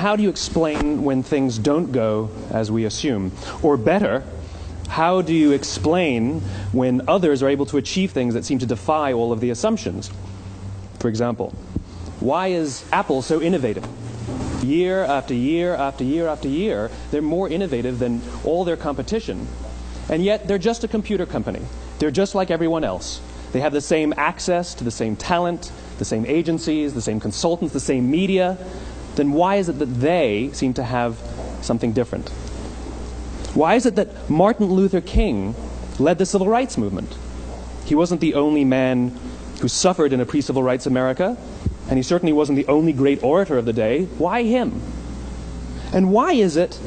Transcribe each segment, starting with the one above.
how do you explain when things don't go as we assume? Or better, how do you explain when others are able to achieve things that seem to defy all of the assumptions? For example, why is Apple so innovative? Year after year after year after year, they're more innovative than all their competition. And yet, they're just a computer company. They're just like everyone else. They have the same access to the same talent, the same agencies, the same consultants, the same media. Then why is it that they seem to have something different? Why is it that Martin Luther King led the civil rights movement? He wasn't the only man who suffered in a pre-civil rights America, and he certainly wasn't the only great orator of the day. Why him? And why is it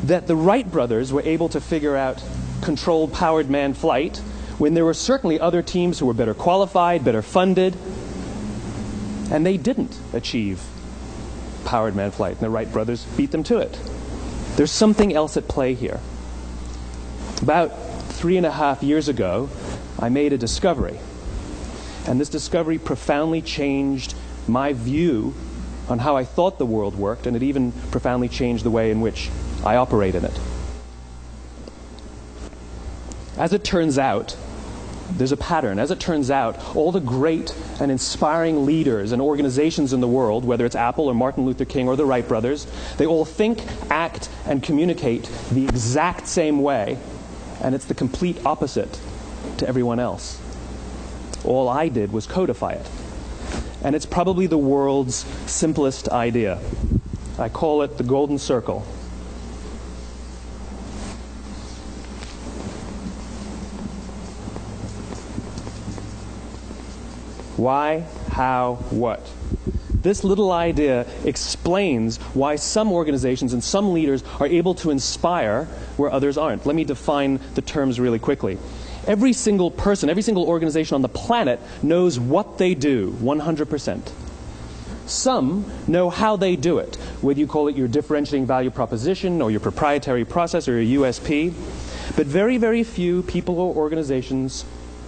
that the Wright brothers were able to figure out controlled powered manned flight when there were certainly other teams who were better qualified, better funded, and they didn't achieve powered manned flight, and the Wright brothers beat them to it? There's something else at play here. About 3.5 years ago, I made a discovery. And this discovery profoundly changed my view on how I thought the world worked, and it even profoundly changed the way in which I operate in it. As it turns out, there's a pattern. As it turns out, all the great and inspiring leaders and organizations in the world, whether it's Apple or Martin Luther King or the Wright brothers, they all think, act, and communicate the exact same way, and it's the complete opposite to everyone else. All I did was codify it. And it's probably the world's simplest idea. I call it the golden circle. Why, how, what? This little idea explains why some organizations and some leaders are able to inspire where others aren't. Let me define the terms really quickly. Every single person, every single organization on the planet knows what they do, 100%. Some know how they do it, whether you call it your differentiating value proposition or your proprietary process or your USP. But very, very few people or organizations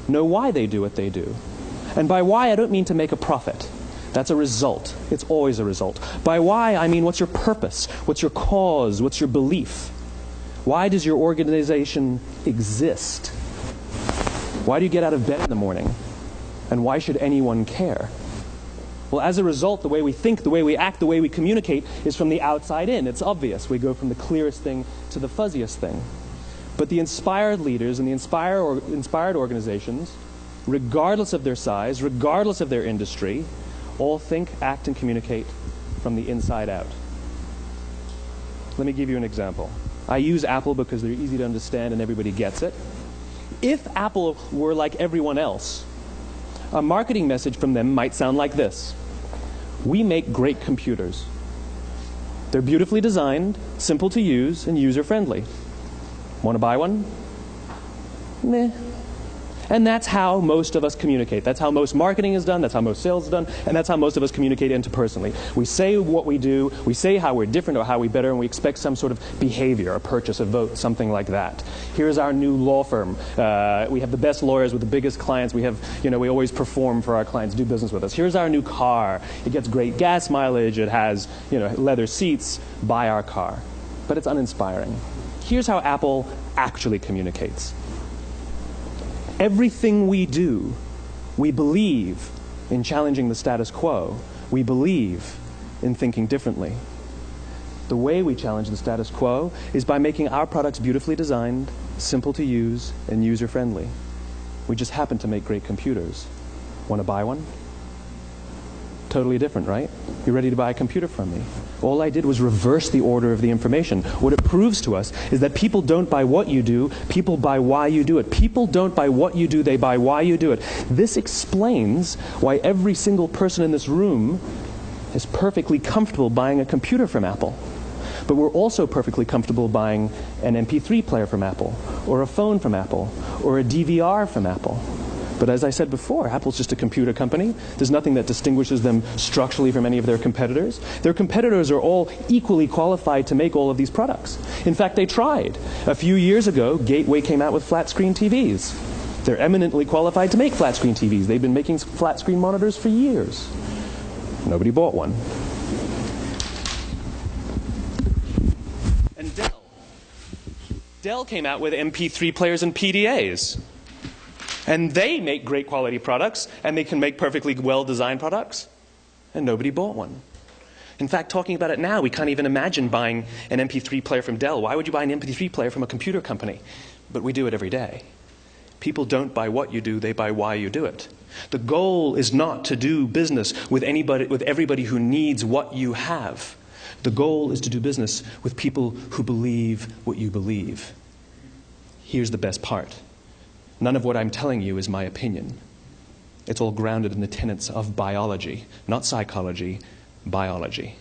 know why they do what they do. And by why, I don't mean to make a profit. That's a result. It's always a result. By why, I mean what's your purpose? What's your cause? What's your belief? Why does your organization exist? Why do you get out of bed in the morning? And why should anyone care? Well, as a result, the way we think, the way we act, the way we communicate is from the outside in. It's obvious. We go from the clearest thing to the fuzziest thing. But the inspired leaders and the inspired organizations, regardless of their size, regardless of their industry, all think, act, and communicate from the inside out. Let me give you an example. I use Apple because they're easy to understand and everybody gets it. If Apple were like everyone else, a marketing message from them might sound like this. We make great computers. They're beautifully designed, simple to use, and user-friendly. Want to buy one? Meh. And that's how most of us communicate. That's how most marketing is done, that's how most sales is done, and that's how most of us communicate interpersonally. We say what we do, we say how we're different or how we're better, and we expect some sort of behavior, a purchase, a vote, something like that. Here's our new law firm. We have the best lawyers with the biggest clients. We have, we always perform for our clients, do business with us. Here's our new car. It gets great gas mileage. It has, leather seats. Buy our car. But it's uninspiring. Here's how Apple actually communicates. Everything we do, we believe in challenging the status quo. We believe in thinking differently. The way we challenge the status quo is by making our products beautifully designed, simple to use, and user-friendly. We just happen to make great computers. Want to buy one? Totally different, right? You're ready to buy a computer from me. All I did was reverse the order of the information. What it proves to us is that people don't buy what you do, people buy why you do it. People don't buy what you do, they buy why you do it. This explains why every single person in this room is perfectly comfortable buying a computer from Apple. But we're also perfectly comfortable buying an MP3 player from Apple, or a phone from Apple, or a DVR from Apple. But as I said before, Apple's just a computer company. There's nothing that distinguishes them structurally from any of their competitors. Their competitors are all equally qualified to make all of these products. In fact, they tried. A few years ago, Gateway came out with flat-screen TVs. They're eminently qualified to make flat-screen TVs. They've been making flat-screen monitors for years. Nobody bought one. Dell came out with MP3 players and PDAs. And they make great quality products, and they can make perfectly well-designed products, and nobody bought one. In fact, talking about it now, we can't even imagine buying an MP3 player from Dell. Why would you buy an MP3 player from a computer company? But we do it every day. People don't buy what you do, they buy why you do it. The goal is not to do business with everybody who needs what you have. The goal is to do business with people who believe what you believe. Here's the best part. None of what I'm telling you is my opinion. It's all grounded in the tenets of biology, not psychology, biology.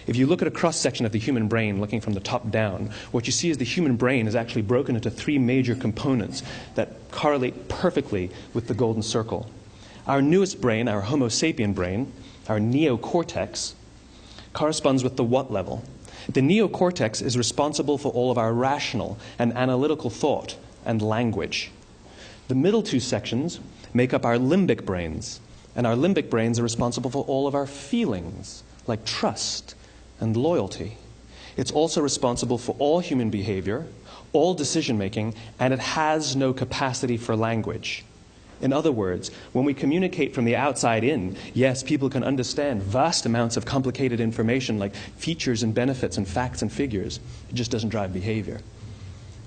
If you look at a cross-section of the human brain, looking from the top down, what you see is the human brain is actually broken into three major components that correlate perfectly with the golden circle. Our newest brain, our Homo sapien brain, our neocortex, corresponds with the what level. The neocortex is responsible for all of our rational and analytical thought and language. The middle two sections make up our limbic brains, and our limbic brains are responsible for all of our feelings, like trust and loyalty. It's also responsible for all human behavior, all decision-making, and it has no capacity for language. In other words, when we communicate from the outside in, yes, people can understand vast amounts of complicated information like features and benefits and facts and figures. It just doesn't drive behavior.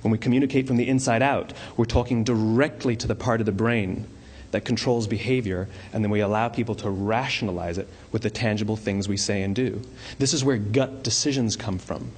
When we communicate from the inside out, we're talking directly to the part of the brain that controls behavior, and then we allow people to rationalize it with the tangible things we say and do. This is where gut decisions come from.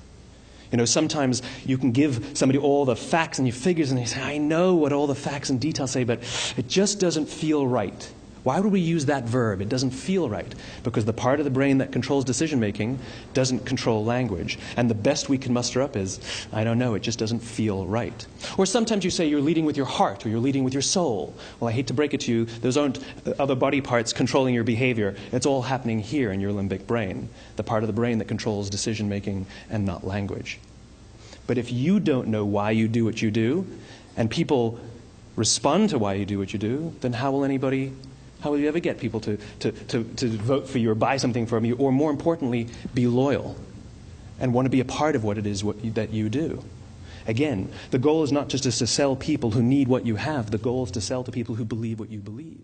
You know, sometimes you can give somebody all the facts and your figures, and they say, I know what all the facts and details say, but it just doesn't feel right. Why would we use that verb? It doesn't feel right. Because the part of the brain that controls decision-making doesn't control language. And the best we can muster up is, I don't know, it just doesn't feel right. Or sometimes you say you're leading with your heart or you're leading with your soul. Well, I hate to break it to you, those aren't other body parts controlling your behavior. It's all happening here in your limbic brain, the part of the brain that controls decision-making and not language. But if you don't know why you do what you do, and people respond to why you do what you do, then how will you ever get people to vote for you or buy something from you, or more importantly, be loyal and want to be a part of what it is that you do? Again, the goal is not just to sell people who need what you have. The goal is to sell to people who believe what you believe.